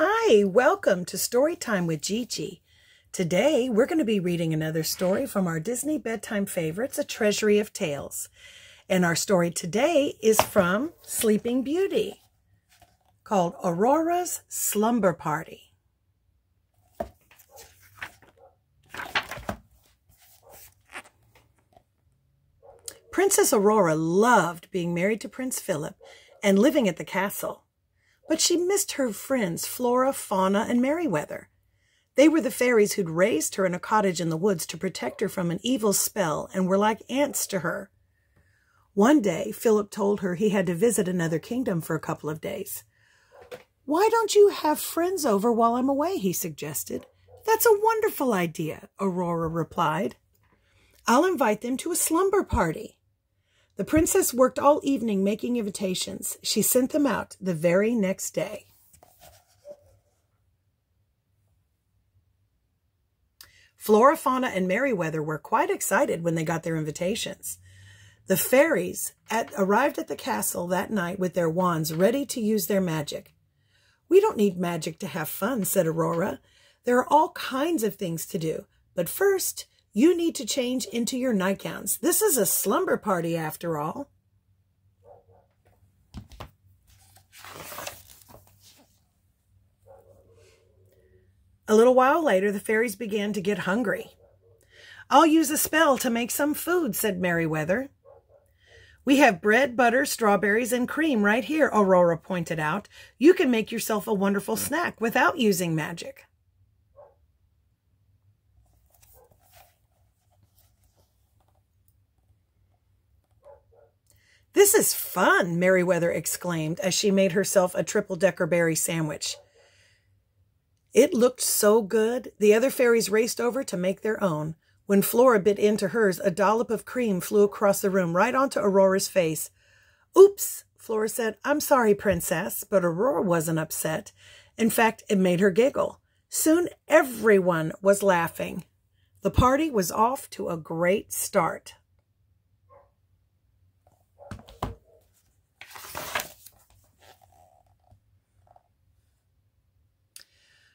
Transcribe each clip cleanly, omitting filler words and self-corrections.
Hi, welcome to Storytime with Gigi. Today, we're going to be reading another story from our Disney bedtime favorites, A Treasury of Tales. And our story today is from Sleeping Beauty, called Aurora's Slumber Party. Princess Aurora loved being married to Prince Philip and living at the castle. But she missed her friends Flora, Fauna, and Merryweather. They were the fairies who'd raised her in a cottage in the woods to protect her from an evil spell and were like aunts to her. One day, Philip told her he had to visit another kingdom for a couple of days. "Why don't you have friends over while I'm away?" he suggested. "That's a wonderful idea," Aurora replied. "I'll invite them to a slumber party." The princess worked all evening making invitations. She sent them out the very next day. Flora, Fauna, and Merryweather were quite excited when they got their invitations. The fairies arrived at the castle that night with their wands ready to use their magic. "We don't need magic to have fun," said Aurora. "There are all kinds of things to do. But first, you need to change into your nightgowns. This is a slumber party after all." A little while later, the fairies began to get hungry. "I'll use a spell to make some food," said Merryweather. "We have bread, butter, strawberries, and cream right here," Aurora pointed out. "You can make yourself a wonderful snack without using magic." "This is fun," Merryweather exclaimed as she made herself a triple-decker berry sandwich. It looked so good, the other fairies raced over to make their own. When Flora bit into hers, a dollop of cream flew across the room right onto Aurora's face. "Oops," Flora said. "I'm sorry, Princess." But Aurora wasn't upset. In fact, it made her giggle. Soon everyone was laughing. The party was off to a great start.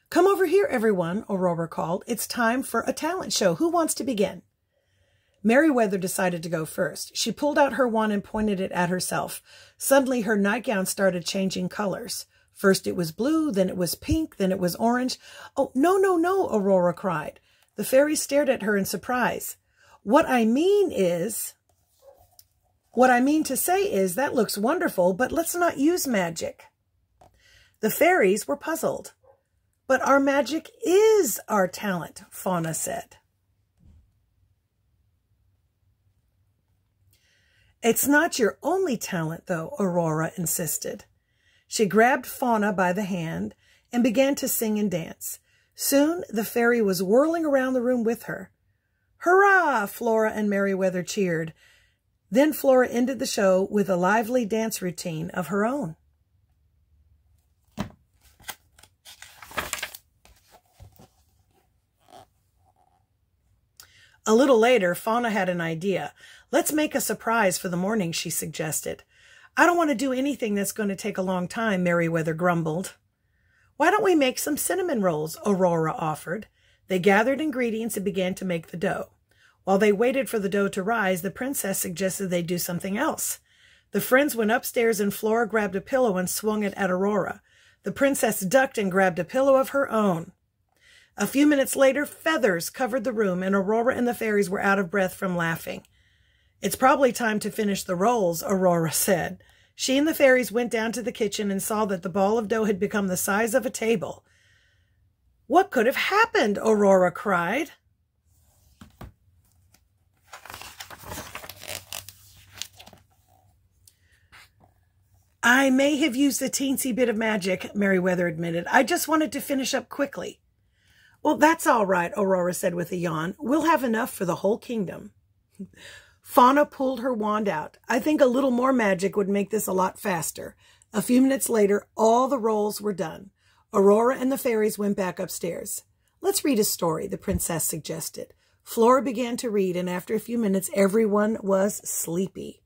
"Come over here, everyone," Aurora called. "It's time for a talent show. Who wants to begin?" Merryweather decided to go first. She pulled out her wand and pointed it at herself. Suddenly, her nightgown started changing colors. First it was blue, then it was pink, then it was orange. "Oh, no, no, no," Aurora cried. The fairies stared at her in surprise. What I mean to say is, that looks wonderful, but let's not use magic." The fairies were puzzled. "But our magic is our talent," Fauna said. "It's not your only talent, though," Aurora insisted. She grabbed Fauna by the hand and began to sing and dance. Soon the fairy was whirling around the room with her. "Hurrah!" Flora and Merryweather cheered. Then Flora ended the show with a lively dance routine of her own. A little later, Fauna had an idea. "Let's make a surprise for the morning," she suggested. "I don't want to do anything that's going to take a long time," Merryweather grumbled. "Why don't we make some cinnamon rolls?" Aurora offered. They gathered ingredients and began to make the dough. While they waited for the dough to rise, the princess suggested they do something else. The friends went upstairs and Flora grabbed a pillow and swung it at Aurora. The princess ducked and grabbed a pillow of her own. A few minutes later, feathers covered the room, and Aurora and the fairies were out of breath from laughing. "It's probably time to finish the rolls," Aurora said. She and the fairies went down to the kitchen and saw that the ball of dough had become the size of a table. "What could have happened?" Aurora cried. "I may have used a teensy bit of magic," Merryweather admitted. "I just wanted to finish up quickly." "Well, that's all right," Aurora said with a yawn. "We'll have enough for the whole kingdom." Fauna pulled her wand out. "I think a little more magic would make this a lot faster." A few minutes later, all the rolls were done. Aurora and the fairies went back upstairs. "Let's read a story," the princess suggested. Flora began to read, and after a few minutes, everyone was sleepy.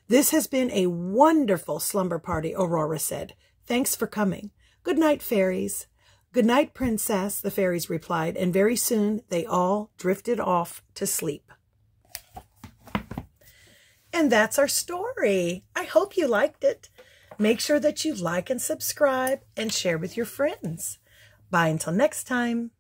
"This has been a wonderful slumber party," Aurora said. "Thanks for coming. Good night, fairies. Good night, princess, the fairies replied, and very soon they all drifted off to sleep. And that's our story. I hope you liked it. Make sure that you like and subscribe and share with your friends. Bye until next time.